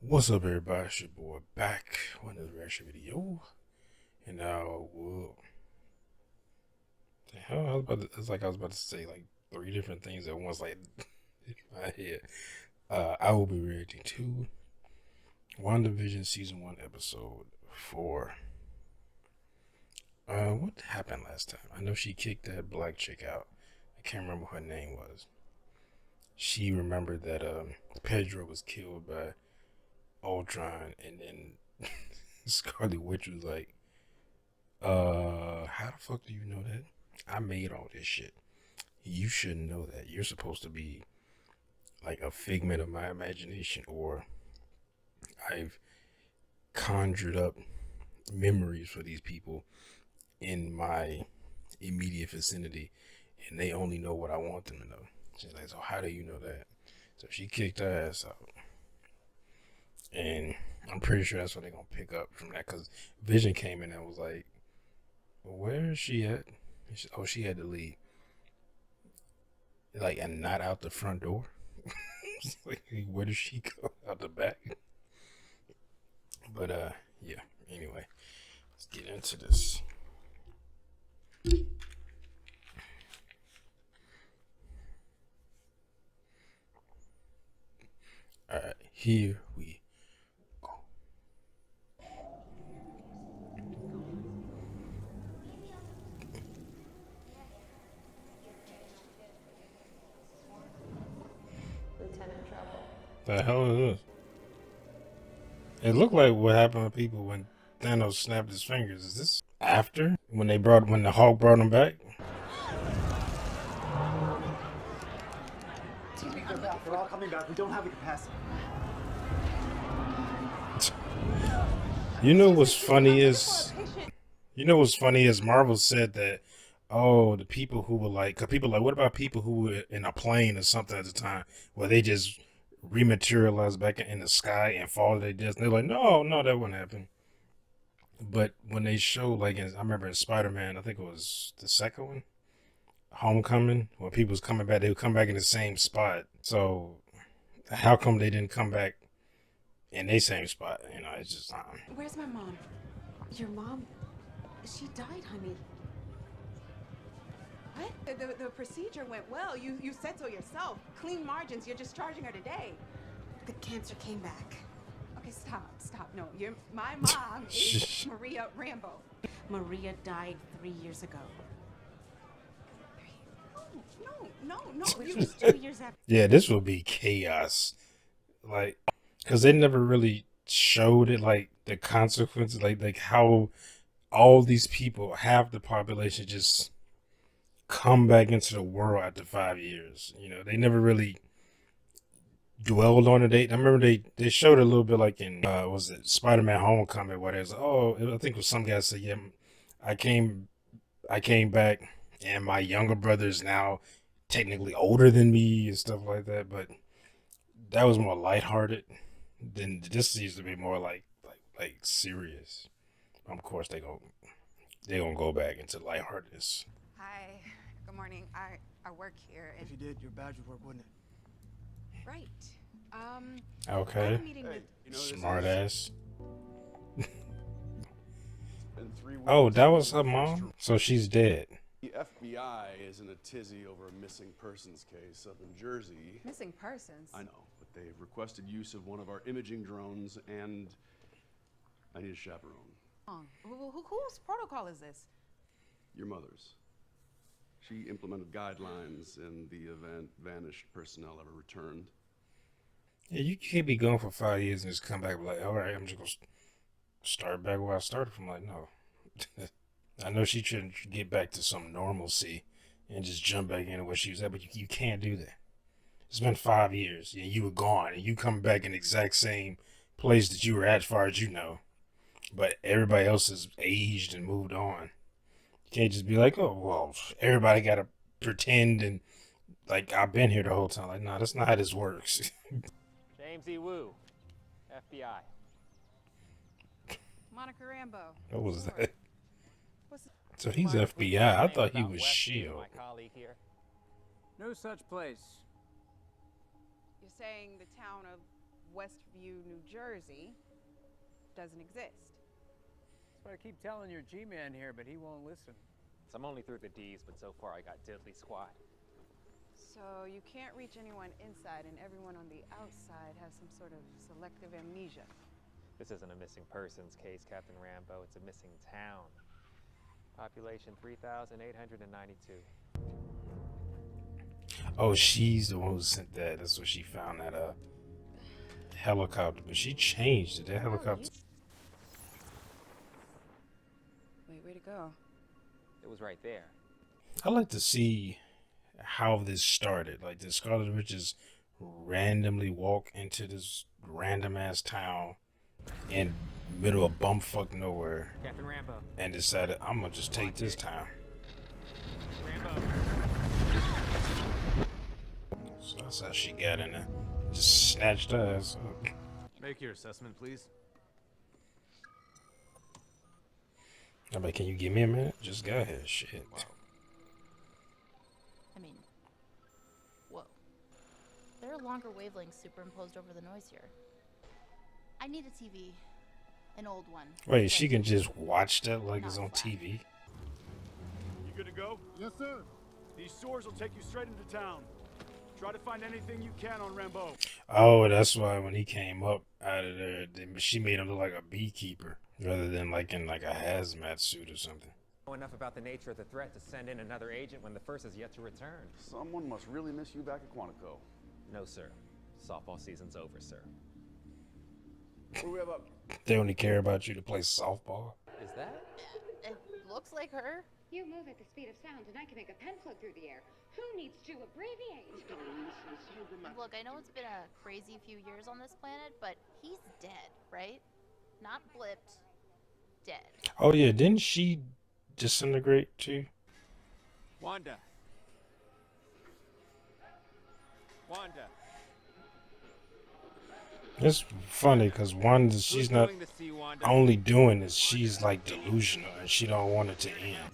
What's up, everybody? It's your boy back with another reaction video, and now, the hell, it's like I was about to say like three different things at once, like in my head. I will be reacting to WandaVision season 1, episode 4. What happened last time? I know she kicked that black chick out. I can't remember what her name was. She remembered that Pedro was killed by Ultron, and then Scarlet Witch was like, how the fuck do you know that? I made all this shit. You shouldn't know that. You're supposed to be like a figment of my imagination, or I've conjured up memories for these people in my immediate vicinity, and they only know what I want them to know. She's like, so how do you know that? So she kicked her ass out. And I'm pretty sure that's what they're gonna pick up from that, because Vision came in and was like, well, where is she at? She had to leave. Like, and not out the front door. Like, where does she go? Out the back? But yeah. Anyway, let's get into this. All right, here we go. Lieutenant Trouble. The hell is this? It looked like what happened to people when Thanos snapped his fingers. Is this after when the Hulk brought him back? They're all coming back. We don't have the capacity. You know what's funny is Marvel said that, oh, the people who were like, cause people were like, what about people who were in a plane or something at the time where they just rematerialize back in the sky and fall to their death? And they're like, no, that wouldn't happen. But when they show, like, I remember in Spider-Man, I think it was the second one, Homecoming, when people was coming back, they would come back in the same spot. So how come they didn't come back in the same spot? You know, it's just Where's my mom? Your mom? She died, honey. What? The procedure went well. You said so yourself. Clean margins. You're discharging her today. The cancer came back. Okay, stop. No, my mom is Maria Rambo. Maria died 3 years ago. No. Which was 2 years after. yeah, this will be chaos. Like, because they never really showed it, like the consequences, like how all these people, half the population, just come back into the world after 5 years. You know, they never really dwelled on it. I remember they showed a little bit, like in was it Spider-Man Homecoming, where there's I think it was some guy said, yeah, I came back, and my younger brother is now technically older than me and stuff like that. But that was more lighthearted. Then this seems to be more like serious. Of course, they gonna go back into lightheartedness. Hi. Good morning. I work here. If you did, your badge would work, wouldn't it? Right. Okay, I'm meeting with. smart ass. In 3 weeks, Oh, that was her mom. So she's dead. the FBI is in a tizzy over a missing persons case up in Jersey. Missing persons. I know, but they've requested use of one of our imaging drones, and I need a chaperone. Whose protocol is this? Your mother's. She implemented guidelines in the event vanished personnel ever returned. Yeah, you can't be gone for 5 years and just come back and be like, all right, I'm just gonna start back where I started from. Like, no. I know she trying to get back to some normalcy and just jump back into where she was at, but you can't do that. It's been 5 years and you were gone, and you come back in the exact same place that you were at, as far as you know. But everybody else has aged and moved on. You can't just be like, oh, well, everybody got to pretend and like I've been here the whole time. Like, no, that's not how this works. James E. Wu, FBI. Monica Rambo. What was Sure. that? What's So he's FBI. I thought he was Westy, Shield. my colleague here. No such place. You're saying the town of Westview, New Jersey, doesn't exist. That's what I keep telling your G-man here, but he won't listen. So I'm only through the D's, but so far I got diddly squat. So you can't reach anyone inside, and everyone on the outside has some sort of selective amnesia. This isn't a missing persons case, Captain Rambo. It's a missing town. Population 3,892. Oh, she's the one who sent that. That's what she found that helicopter. But she changed it. That helicopter. Wait, way to go. It was right there. I like to see how this started. Like, did Scarlet Witch just randomly walk into this random ass town in middle of bumfuck nowhere Captain Rambo. and decided I'm gonna just take this town? Rambo. So that's how she got in there. Just snatched her ass up. Make your assessment, please. I'm like, can you give me a minute? Just go ahead. Shit. I mean, whoa. There are longer wavelengths superimposed over the noise here. I need a TV. An old one. Wait, she can just watch that like it's on TV? You good to go? Yes, sir. These stores will take you straight into town. Try to find anything you can on Rambo. Oh, that's why when he came up out of there, she made him look like a beekeeper rather than like in like a hazmat suit or something. Know enough about the nature of the threat to send in another agent when the first is yet to return. Someone must really miss you back at Quantico. No, sir. Softball season's over, sir. What do we have up? They only care about you to play softball. Is that? It looks like her. You move at the speed of sound, and I can make a pen float through the air. Who needs to abbreviate? Look, I know it's been a crazy few years on this planet, but he's dead, right? Not blipped. Dead. Oh yeah, didn't she disintegrate too? Wanda. Wanda. It's funny because Wanda, she's not Going to see Wanda. only doing this, she's like delusional and she don't want it to end.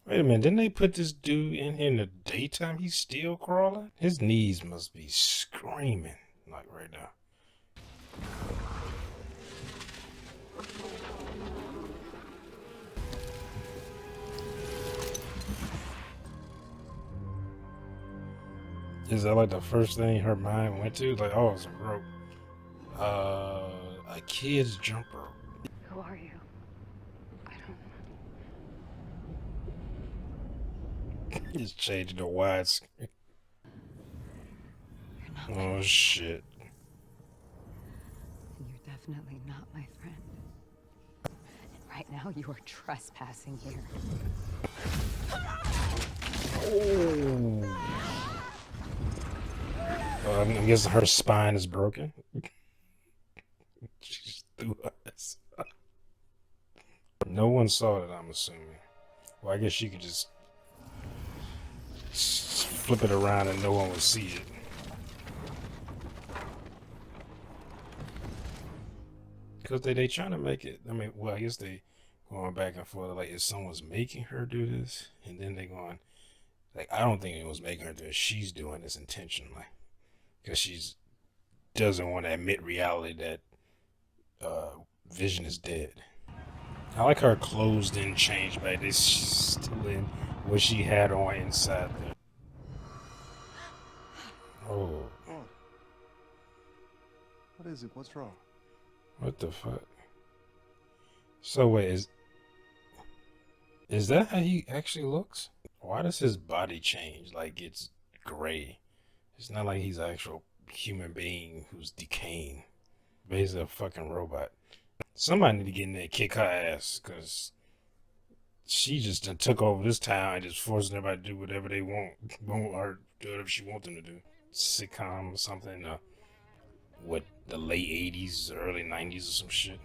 Wait a minute, didn't they put this dude in here in the daytime? He's still crawling? His knees must be screaming like right now. Is that like the first thing her mind went to? Like, oh, it's a rope. A kid's jump rope. Who are you? I don't. Just changing the widescreen. Oh shit. You're definitely not my friend. And right now, you are trespassing here. Oh. I'm guessing her spine is broken. She's through us. No one saw it, I'm assuming. Well, I guess she could just flip it around and no one would see it. Because they trying to make it, I mean, well, I guess they going back and forth, like, if someone's making her do this, and then they going, like, I don't think anyone's making her do this. She's doing this intentionally. Because she's doesn't want to admit reality that Vision is dead. I like her clothes didn't change back. She's still in what she had on inside there. Oh. What is it? What's wrong? What the fuck? So wait, is that how he actually looks? Why does his body change? Like it's gray. It's not like he's an actual human being who's decaying. But he's a fucking robot. Somebody need to get in there and kick her ass, because she just done took over this town and just forcing everybody to do whatever they want. Or do whatever she wants them to do. Sitcom or something. What, the late 80s, early 90s or some shit.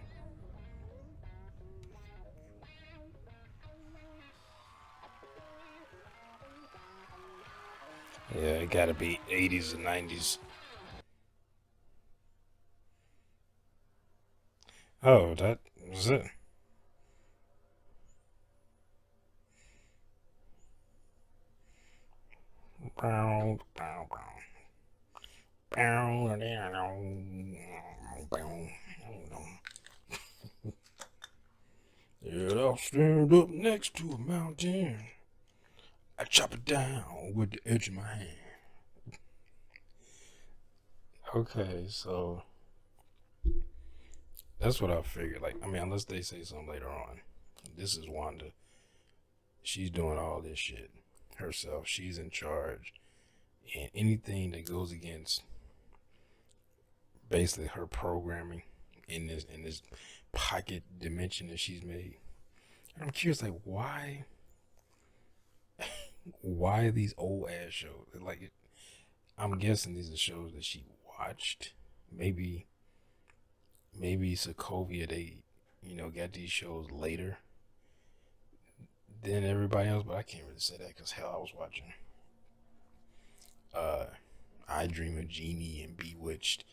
Yeah, it gotta be 80s and 90s. Oh, that was it. Brown, brown, brown. Yeah, I'll stand up next to a mountain. I chop it down with the edge of my hand. Okay, so that's what I figured. Like, I mean, unless they say something later on. This is Wanda. She's doing all this shit herself. She's in charge. And anything that goes against basically her programming in this pocket dimension that she's made. And I'm curious, like, why these old ass shows? Like, I'm guessing these are shows that she watched. Maybe Sokovia, they, got these shows later than everybody else, but I can't really say that because hell, I was watching I Dream of Jeannie and Bewitched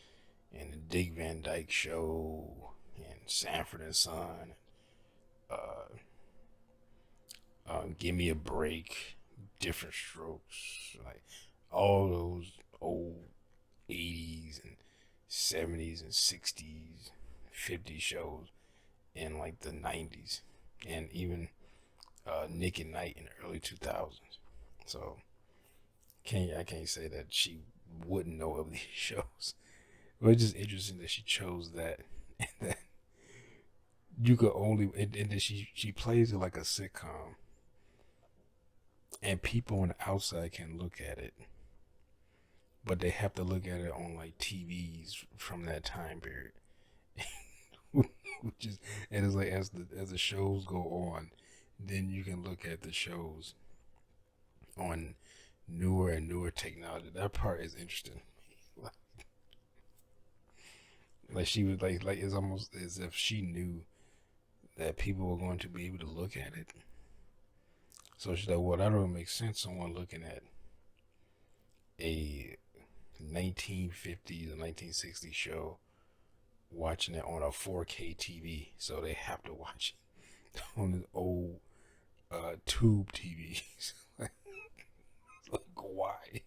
and the Dick Van Dyke Show and Sanford and Son, Give Me a Break, Different Strokes, like all those old 80s and 70s and 60s, 50s shows in like the 90s, and even Nick and Night in the early 2000s. So I can't say that she wouldn't know of these shows. But it's just interesting that she chose that, and that you could only, and that she plays it like a sitcom, and people on the outside can look at it, but they have to look at it on like TVs from that time period. Which is, and it's like as the shows go on, then you can look at the shows on newer and newer technology. That part is interesting. Like she was like it's almost as if she knew that people were going to be able to look at it. So she's like, well, that don't make sense. Someone looking at a 1950s or 1960s show, watching it on a 4K TV, so they have to watch it on this old tube TVs. Like why?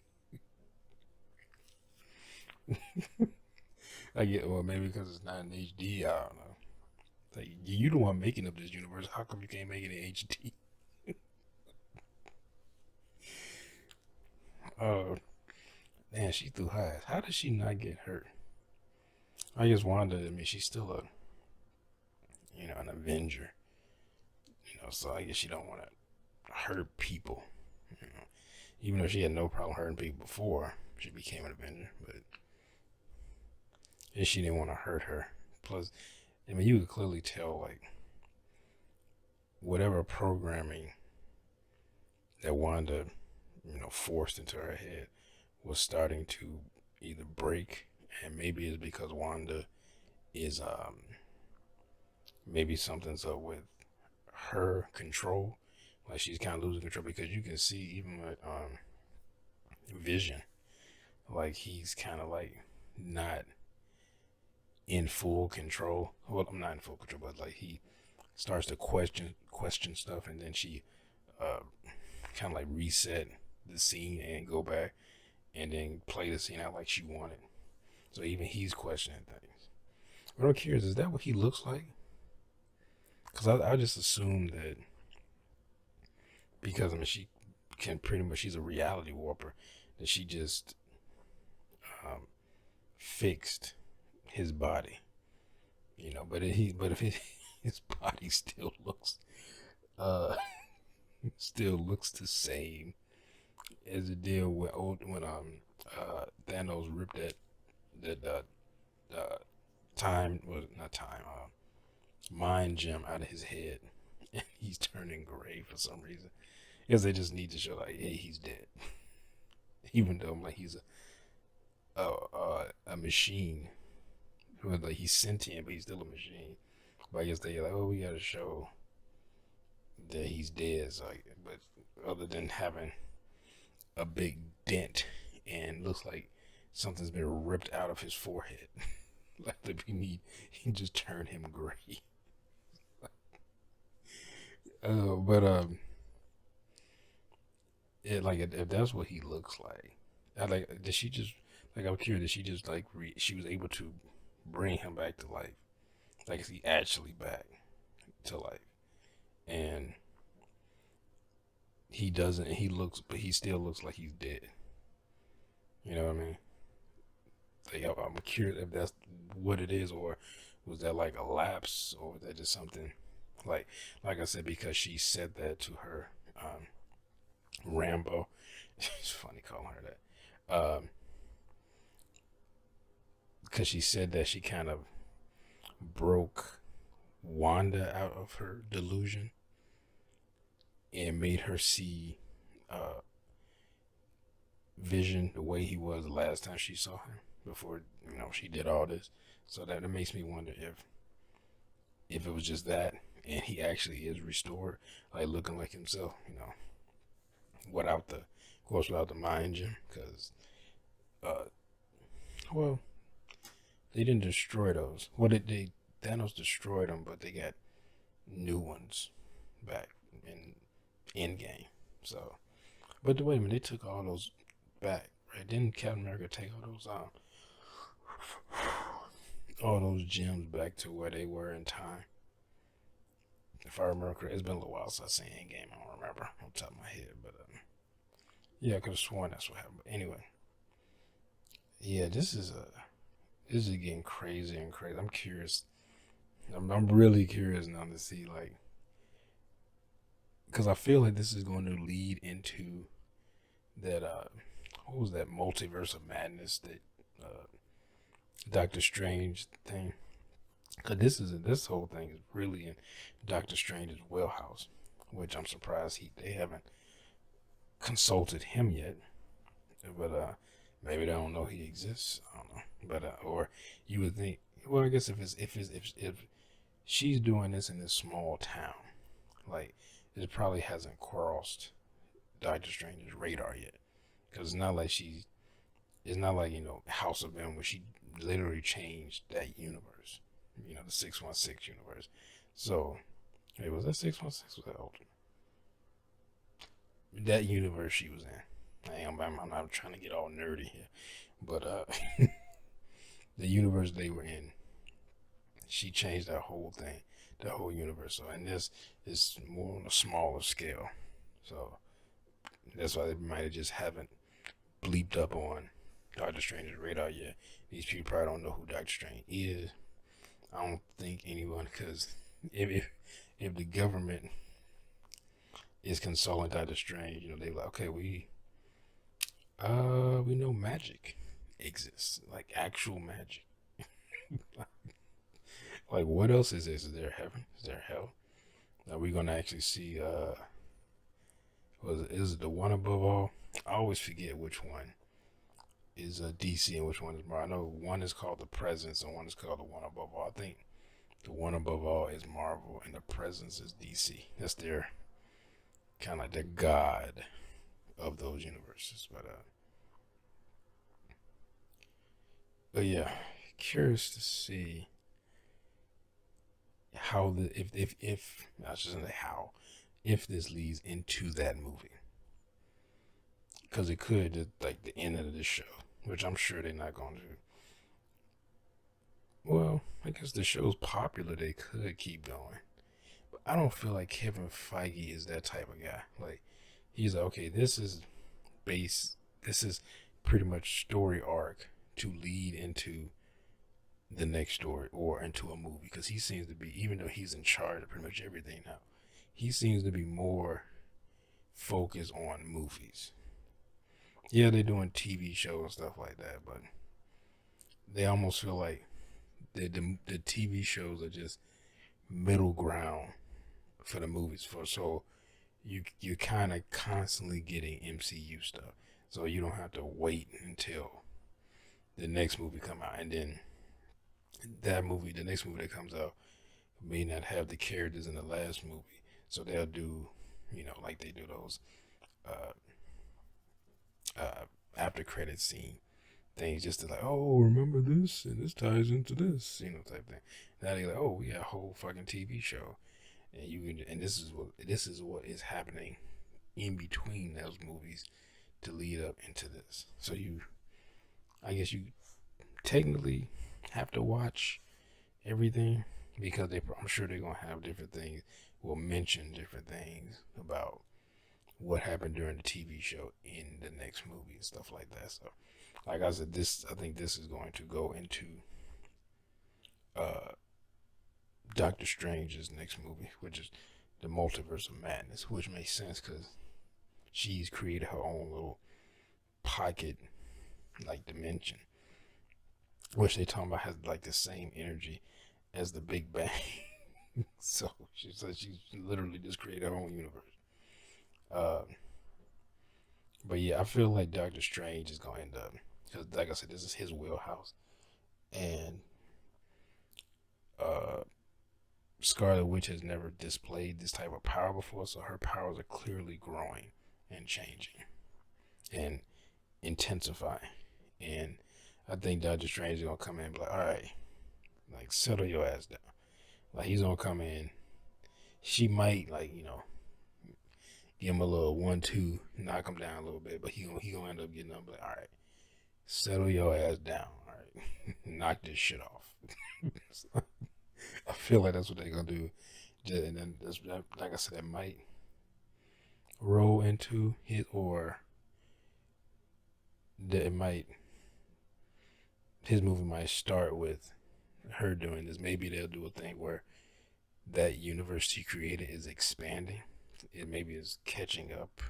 I get, well, maybe because it's not in HD. I don't know. Like, you the one making up this universe. How come you can't make it in HD? Man, she threw high. How did she not get hurt? I just wondered. I mean, she's still an Avenger. So I guess she don't want to hurt people. Even though she had no problem hurting people before she became an Avenger, but she didn't want to hurt her. Plus, I mean, you could clearly tell, like, whatever programming that Wanda, forced into her head was starting to either break, and maybe it's because Wanda is, maybe something's up with her control. Like, she's kind of losing control, because you can see even with, Vision, like, he's kind of, like, not in full control. Well, I'm not in full control, but like he starts to question stuff, and then she kind of like reset the scene and go back and then play the scene out like she wanted. So even he's questioning things. But I'm curious, is that what he looks like? Because I just assumed that, because I mean she can pretty much, she's a reality warper, that she just fixed his body, but if his body still looks the same as it did when Thanos ripped that time, was not time, mind gem out of his head, and he's turning gray for some reason. Because they just need to show, like, hey, he's dead. Even though I'm like, he's a machine. Like, he's sentient, but he's still a machine. But I guess they're like, oh, we gotta show that he's dead. So, like, but other than having a big dent and looks like something's been ripped out of his forehead, like he just turned him gray. But yeah, like if that's what he looks like, did she just Like I'm curious that she just like she was able to bring him back to life. Like is he actually back to life? And he doesn't. He looks, but he still looks like he's dead. You know what I mean? Like I'm curious if that's what it is, or was that like a lapse, or was that just something like I said, because she said that to her Rambo. It's funny calling her that. Because she said that she kind of broke Wanda out of her delusion and made her see Vision the way he was the last time she saw him before she did all this. So that it makes me wonder if it was just that and he actually is restored, like looking like himself, without the, of course, without the mind gem, because well, they didn't destroy those. Well, they Thanos destroyed them, but they got new ones back in Endgame. So, but wait a minute, they took all those back, right? Didn't Captain America take all those gems back to where they were in time? If I remember correctly, it's been a little while since I seen Endgame. I don't remember on top of my head, but yeah, I could have sworn that's what happened. But anyway, yeah, this is getting crazy and crazy. I'm curious. I'm really curious now to see, like, because I feel like this is going to lead into that what was that multiverse of madness that Doctor Strange thing. Cause this whole thing is really in Doctor Strange's wheelhouse, which I'm surprised they haven't consulted him yet. But maybe they don't know he exists. I don't know. But or you would think, well, I guess if she's doing this in this small town, like it probably hasn't crossed Doctor Strange's radar yet, because it's not like House of M where she literally changed that universe, the 616 universe. So, hey, was that 616? Was that Ultimate? That universe she was in. I'm not trying to get all nerdy here, but the universe they were in, she changed that whole thing, that whole universe. So, and this is more on a smaller scale. So that's why they might have just haven't bleeped up on Doctor Strange's radar yet. These people probably don't know who Doctor Strange is. I don't think anyone, because if the government is consulting Doctor Strange, they're like, okay, we know magic exists, like actual magic. Like what else is this? Is there heaven? Is there hell? Are we gonna actually see is it the one above all? I always forget which one is DC and which one is Marvel. I know one is called the Presence and one is called the one above all. I think the one above all is Marvel and the Presence is DC. That's their kind of like the god of those universes. But yeah, curious to see how if I shouldn't say how, if this leads into that movie, because it could just like the end of this show, which I'm sure they're not going to. Well, I guess the show's popular, they could keep going, but I don't feel like Kevin Feige is that type of guy. Like he's like, okay, this is pretty much story arc to lead into the next story or into a movie, because he seems to be, even though he's in charge of pretty much everything now, he seems to be more focused on movies. Yeah, they're doing TV shows and stuff like that, but they almost feel like the TV shows are just middle ground for the movies. So you're kind of constantly getting MCU stuff, so you don't have to wait until the next movie come out, and then the next movie that comes out may not have the characters in the last movie, so they'll do, like they do those after credit scene things, just to like, oh, remember this and this ties into this, type thing. Now they're like, oh, we got a whole fucking TV show, and this is what is happening in between those movies to lead up into this. So I guess you technically have to watch everything because I'm sure they're gonna have different things. Will mention different things about what happened during the TV show in the next movie and stuff like that. So, like I said, I think this is going to go into Doctor Strange's next movie, which is the Multiverse of Madness, which makes sense because she's created her own little pocket like dimension, which they talking about has like the same energy as the Big Bang. So she says she's literally just created her own universe. But yeah, I feel like Doctor Strange is gonna end up because, like I said, this is his wheelhouse, and Scarlet Witch has never displayed this type of power before, so her powers are clearly growing and changing and intensifying. And I think Doctor Strange is gonna come in and be like, all right, like settle your ass down. Like he's gonna come in. She might like, give him a little 1-2, knock him down a little bit, but he gonna end up getting up like, all right, settle your ass down. All right, knock this shit off. So, I feel like that's what they're gonna do. And then, like I said, that might roll into it, or that his movie might start with her doing this. Maybe they'll do a thing where that universe he created is expanding. It maybe is catching up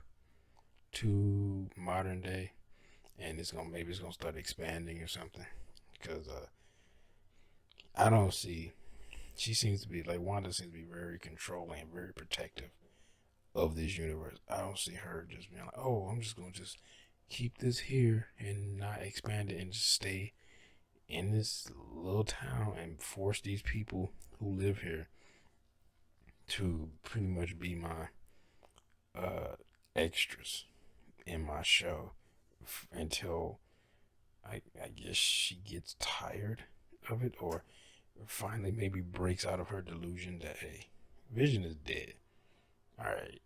to modern day, and maybe it's gonna start expanding or something. Because I don't see. She seems to be like Wanda seems to be very controlling and very protective of this universe. I don't see her just being like, oh, I'm just gonna just keep this here and not expand it and just stay in this little town and force these people who live here to pretty much be my extras in my show until I guess she gets tired of it, or finally maybe breaks out of her delusion that, hey, Vision is dead. All right,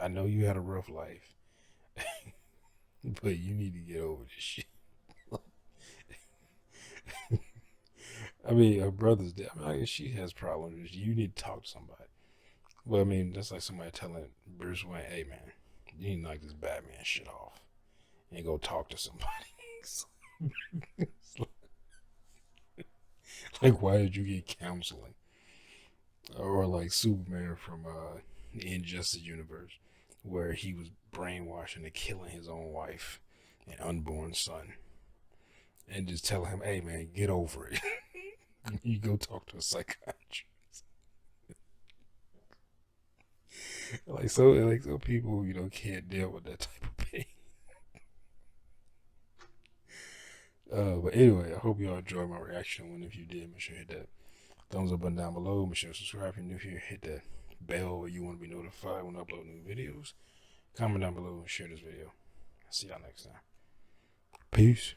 I know you had a rough life, but you need to get over this shit. I mean, her brother's dead. I mean, she has problems. You need to talk to somebody. Well, I mean, that's like somebody telling Bruce Wayne, hey, man, you need to knock this Batman shit off and go talk to somebody. Like, why did you get counseling? Or like Superman from the Injustice universe, where he was brainwashing and killing his own wife and unborn son, and just telling him, hey, man, get over it. You go talk to a psychiatrist. Like some people, can't deal with that type of pain. But anyway, I hope y'all enjoyed my reaction. If you did, make sure you hit that thumbs up button down below. Make sure to subscribe if you're new here. Hit that bell if you want to be notified when I upload new videos. Comment down below and share this video. I'll see y'all next time. Peace.